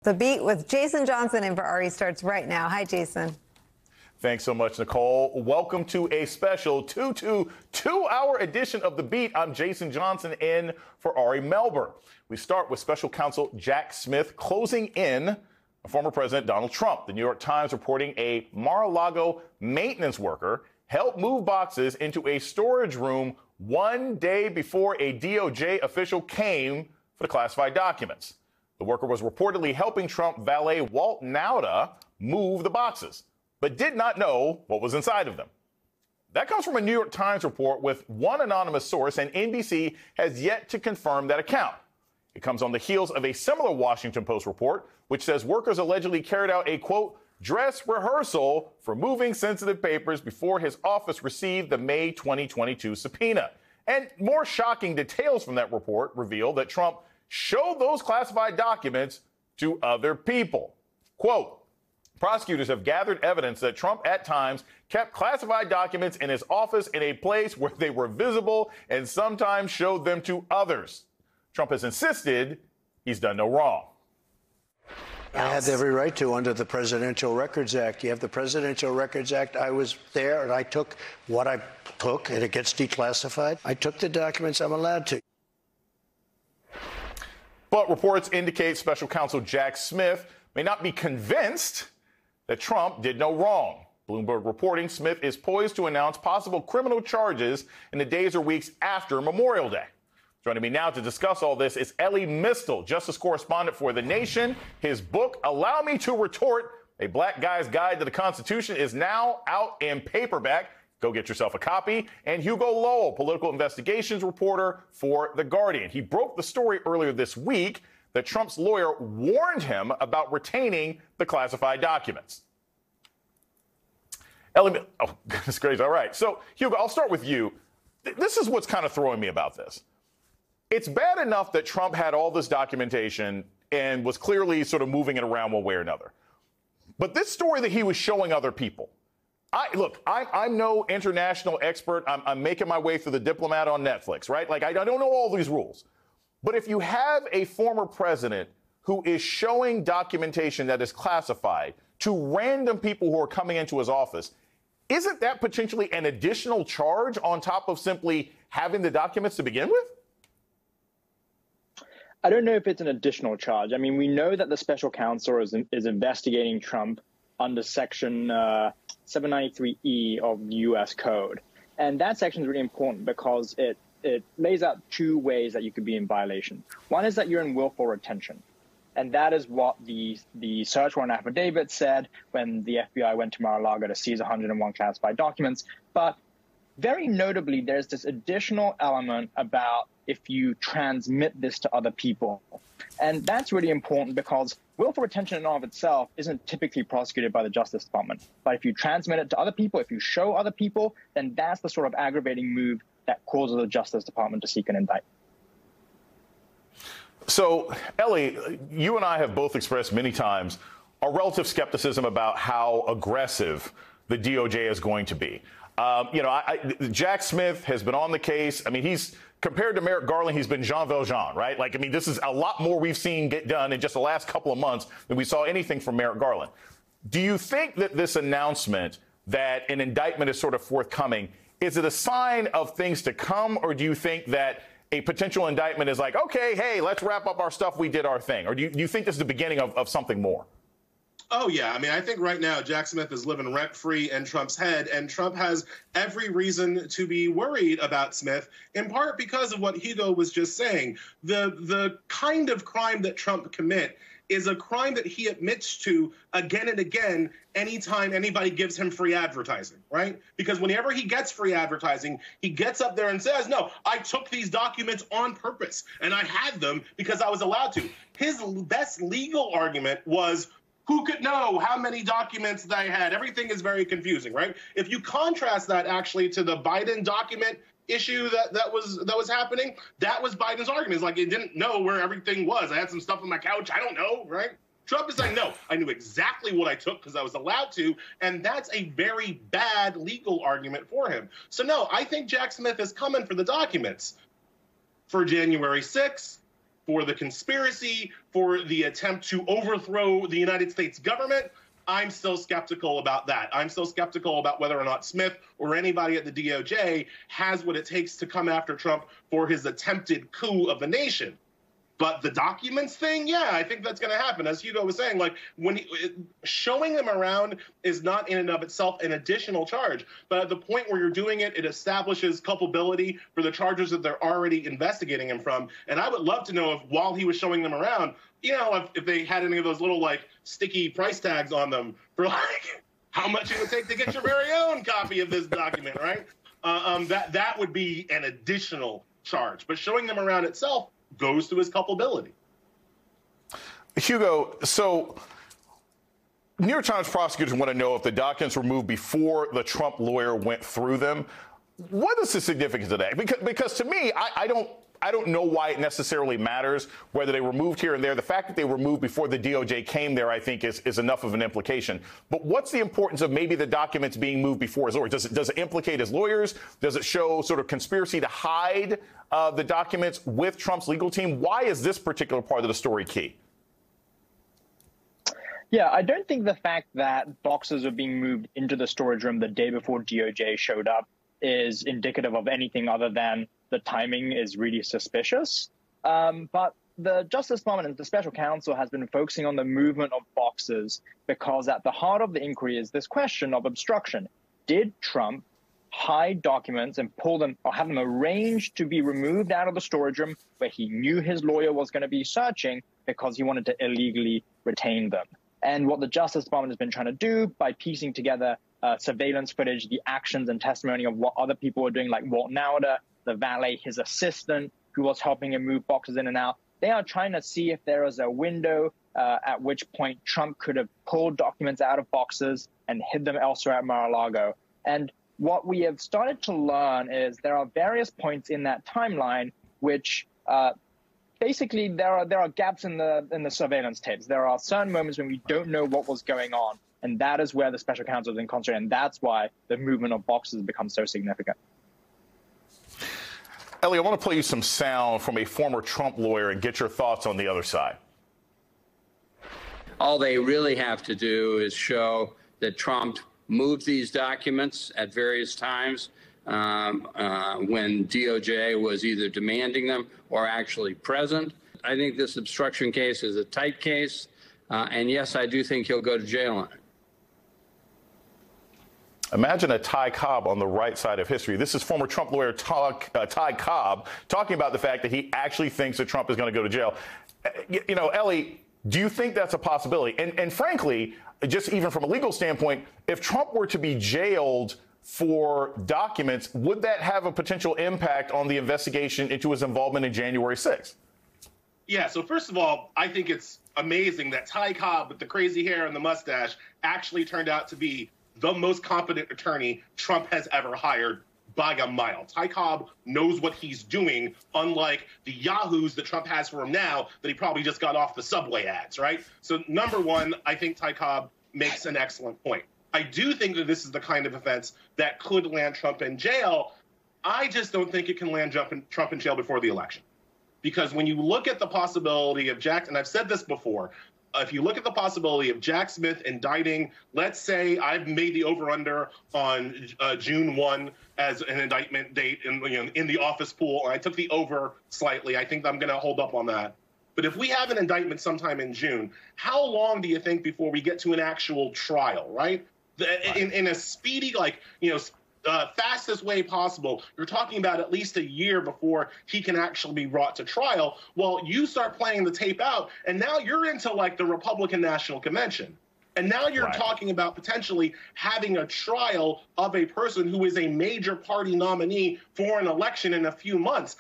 The Beat with Jason Johnson in for Ari starts right now. Hi, Jason. Thanks so much, Nicole. Welcome to a special 2-hour edition of The Beat. I'm Jason Johnson in for Ari Melber. We start with special counsel Jack Smith closing in on former President Donald Trump. The New York Times reporting a Mar-a-Lago maintenance worker helped move boxes into a storage room one day before a DOJ official came for the classified documents. The worker was reportedly helping Trump valet Walt Nauta move the boxes, but did not know what was inside of them. That comes from a New York Times report with one anonymous source, and NBC has yet to confirm that account. It comes on the heels of a similar Washington Post report, which says workers allegedly carried out a, quote, dress rehearsal for moving sensitive papers before his office received the May 2022 subpoena. And more shocking details from that report reveal that Trump showed those classified documents to other people. Quote, prosecutors have gathered evidence that Trump at times kept classified documents in his office in a place where they were visible and sometimes showed them to others. Trump has insisted he's done no wrong. I had every right to under the Presidential Records Act. You have the Presidential Records Act. I was there and I took what I took, and it gets declassified. I took the documents I'm allowed to. But reports indicate special counsel Jack Smith may not be convinced that Trump did no wrong. Bloomberg reporting Smith is poised to announce possible criminal charges in the days or weeks after Memorial Day. Joining me now to discuss all this is Elie Mystal, justice correspondent for The Nation. His book, Allow Me to Retort, A Black Guy's Guide to the Constitution, is now out in paperback. Go get yourself a copy. And Hugo Lowell, political investigations reporter for The Guardian. He broke the story earlier this week that Trump's lawyer warned him about retaining the classified documents. Oh, goodness gracious. All right. So, Hugo, I'll start with you. This is what's kind of throwing me about this. It's bad enough that Trump had all this documentation and was clearly sort of moving it around one way or another. But this story that he was showing other people, I'm no international expert. I'm making my way through The Diplomat on Netflix, right? Like, I don't know all these rules. But if you have a former president who is showing documentation that is classified to random people who are coming into his office, isn't that potentially an additional charge on top of simply having the documents to begin with? I don't know if it's an additional charge. I mean, we know that the special counsel is investigating Trump under Section 793E of the U.S. Code. And that section is really important because it lays out two ways that you could be in violation. One is that you're in willful retention. And that is what the search warrant affidavit said when the FBI went to Mar-a-Lago to seize 101 classified documents. But very notably, there's this additional element about if you transmit this to other people. And that's really important because willful retention in and of itself isn't typically prosecuted by the Justice Department. But if you transmit it to other people, if you show other people, then that's the sort of aggravating move that causes the Justice Department to seek an indictment. So, Elie, you and I have both expressed many times our relative skepticism about how aggressive the DOJ is going to be. Jack Smith has been on the case. I mean, he's compared to Merrick Garland, he's been Jean Valjean, right? Like, I mean, this is a lot more we've seen get done in just the last couple of months than we saw anything from Merrick Garland. Do you think that this announcement that an indictment is sort of forthcoming, is it a sign of things to come, or do you think that a potential indictment is like, okay, hey, let's wrap up our stuff, we did our thing? Or do you think this is the beginning of something more? Oh, yeah. I mean, I think right now Jack Smith is living rent-free in Trump's head, and Trump has every reason to be worried about Smith, in part because of what Hugo was just saying. The kind of crime that Trump commit is a crime that he admits to again and again anytime anybody gives him free advertising, right? Because whenever he gets free advertising, he gets up there and says, no, I took these documents on purpose, and I had them because I was allowed to. His best legal argument was, who could know how many documents that I had? Everything is very confusing, right? If you contrast that actually to the Biden document issue that was happening, that was Biden's argument. It's like, he didn't know where everything was. I had some stuff on my couch. I don't know, right? Trump is saying, no, I knew exactly what I took because I was allowed to, and that's a very bad legal argument for him. So, no, I think Jack Smith is coming for the documents for January 6th, for the conspiracy, for the attempt to overthrow the United States government, I'm still skeptical about that. I'm still skeptical about whether or not Smith or anybody at the DOJ has what it takes to come after Trump for his attempted coup of the nation. But the documents thing, yeah, I think that's going to happen. As Hugo was saying, like showing them around is not in and of itself an additional charge. But at the point where you're doing it, it establishes culpability for the charges that they're already investigating him from. And I would love to know if while he was showing them around, if they had any of those little like sticky price tags on them for like how much it would take to get your very own copy of this document, right? That would be an additional charge. But showing them around itself goes to his culpability. Hugo, so New York Times prosecutors want to know if the documents were moved before the Trump lawyer went through them. What is the significance of that? Because to me, I don't know why it necessarily matters whether they were moved here and there. The fact that they were moved before the DOJ came there, I think, is enough of an implication. But what's the importance of maybe the documents being moved before his lawyer? Does it implicate his lawyers? Does it show sort of conspiracy to hide the documents with Trump's legal team? Why is this particular part of the story key? Yeah, I don't think the fact that boxes are being moved into the storage room the day before DOJ showed up is indicative of anything other than the timing is really suspicious. But the Justice Department and the special counsel has been focusing on the movement of boxes because at the heart of the inquiry is this question of obstruction. Did Trump hide documents and pull them or have them arranged to be removed out of the storage room where he knew his lawyer was going to be searching because he wanted to illegally retain them? And what the Justice Department has been trying to do by piecing together surveillance footage, the actions and testimony of what other people were doing, like Walt Nauder, the valet, his assistant, who was helping him move boxes in and out. They are trying to see if there is a window at which point Trump could have pulled documents out of boxes and hid them elsewhere at Mar-a-Lago. And what we have started to learn is there are various points in that timeline which basically there are gaps in the surveillance tapes. There are certain moments when we don't know what was going on. And that is where the special counsel has been concentrating. And that's why the movement of boxes becomes so significant. Ellie, I want to play you some sound from a former Trump lawyer and get your thoughts on the other side. All they really have to do is show that Trump moved these documents at various times when DOJ was either demanding them or actually present. I think this obstruction case is a tight case. And yes, I do think he'll go to jail on it. Imagine a Ty Cobb on the right side of history. This is former Trump lawyer Ty Cobb talking about the fact that he actually thinks that Trump is going to go to jail. Ellie, do you think that's a possibility? And frankly, just even from a legal standpoint, if Trump were to be jailed for documents, would that have a potential impact on the investigation into his involvement in January 6th? Yeah, so first of all, I think it's amazing that Ty Cobb with the crazy hair and the mustache actually turned out to be the most competent attorney Trump has ever hired by a mile. Ty Cobb knows what he's doing, unlike the yahoos that Trump has for him now that he probably just got off the subway ads, right? So number one, I think Ty Cobb makes an excellent point. I do think that this is the kind of offense that could land Trump in jail. I just don't think it can land Trump in jail before the election. Because when you look at the possibility of Jack, and I've said this before, if you look at the possibility of Jack Smith indicting, let's say I've made the over-under on June 1 as an indictment date in the office pool, and I took the over slightly. I think I'm going to hold up on that. But if we have an indictment sometime in June, how long do you think before we get to an actual trial, right? In a speedy, fastest way possible, you're talking about at least a year before he can actually be brought to trial. Well, you start playing the tape out, and now you're into the Republican National Convention. And now you're talking about potentially having a trial of a person who is a major party nominee for an election in a few months.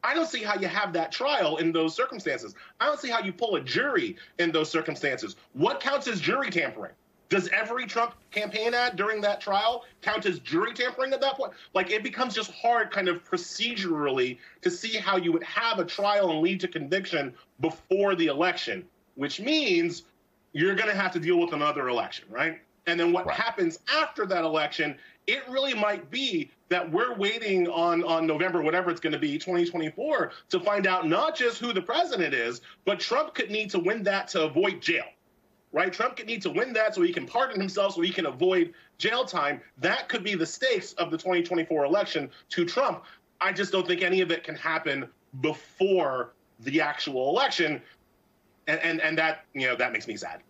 I don't see how you have that trial in those circumstances. I don't see how you pull a jury in those circumstances. What counts as jury tampering? Does every Trump campaign ad during that trial count as jury tampering at that point? It becomes just hard kind of procedurally to see how you would have a trial and lead to conviction before the election, which means you're going to have to deal with another election, right? And then what happens after that election, it really might be that we're waiting on November, whatever it's going to be, 2024, to find out not just who the president is, but Trump could need to win that to avoid jail, right? Trump could need to win that so he can pardon himself, so he can avoid jail time. That could be the stakes of the 2024 election to Trump. I just don't think any of it can happen before the actual election. And that, that makes me sad.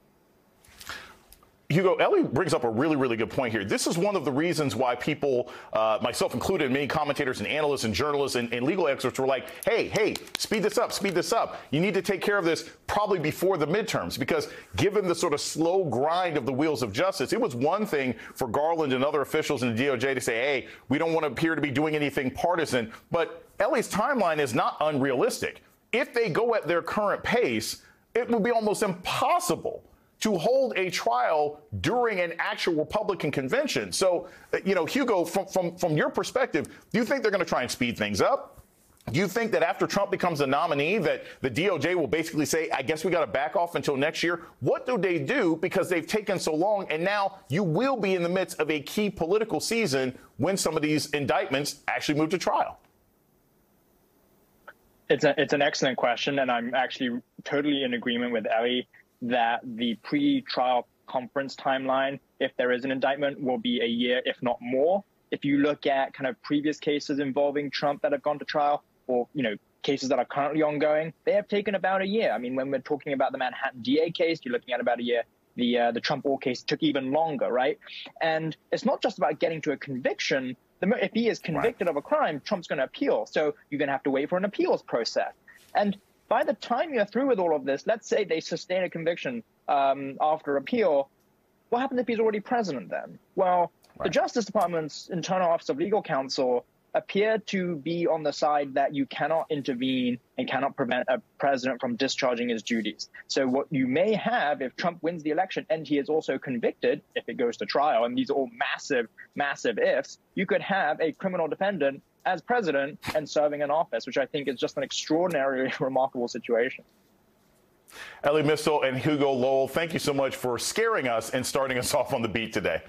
Hugo, Ellie brings up a really, really good point here. This is one of the reasons why people, myself included, many commentators and analysts and journalists and legal experts were like, hey, speed this up, speed this up. You need to take care of this probably before the midterms, because given the sort of slow grind of the wheels of justice, it was one thing for Garland and other officials in the DOJ to say, hey, we don't want to appear to be doing anything partisan. But Ellie's timeline is not unrealistic. If they go at their current pace, it will be almost impossible to hold a trial during an actual Republican convention. So, Hugo, from your perspective, do you think they're going to try and speed things up? Do you think that after Trump becomes a nominee that the DOJ will basically say, I guess we got to back off until next year? What do they do because they've taken so long, and now you will be in the midst of a key political season when some of these indictments actually move to trial? It's an excellent question, and I'm actually totally in agreement with Ellie that the pre-trial conference timeline, if there is an indictment, will be a year, if not more. If you look at kind of previous cases involving Trump that have gone to trial, or, cases that are currently ongoing, they have taken about a year. I mean, when we're talking about the Manhattan DA case, you're looking at about a year. The Trump All case took even longer, right? And it's not just about getting to a conviction. If he is convicted of a crime, Trump's going to appeal. So you're going to have to wait for an appeals process. And by the time you're through with all of this, let's say they sustain a conviction after appeal, what happens if he's already president then? Well, the Justice Department's Internal Office of Legal Counsel appear to be on the side that you cannot intervene and cannot prevent a president from discharging his duties. So what you may have, if Trump wins the election and he is also convicted, if it goes to trial, and these are all massive, massive ifs, you could have a criminal defendant as president and serving in office, which I think is just an extraordinarily remarkable situation. Ellie Mistel and Hugo Lowell, thank you so much for scaring us and starting us off on the beat today.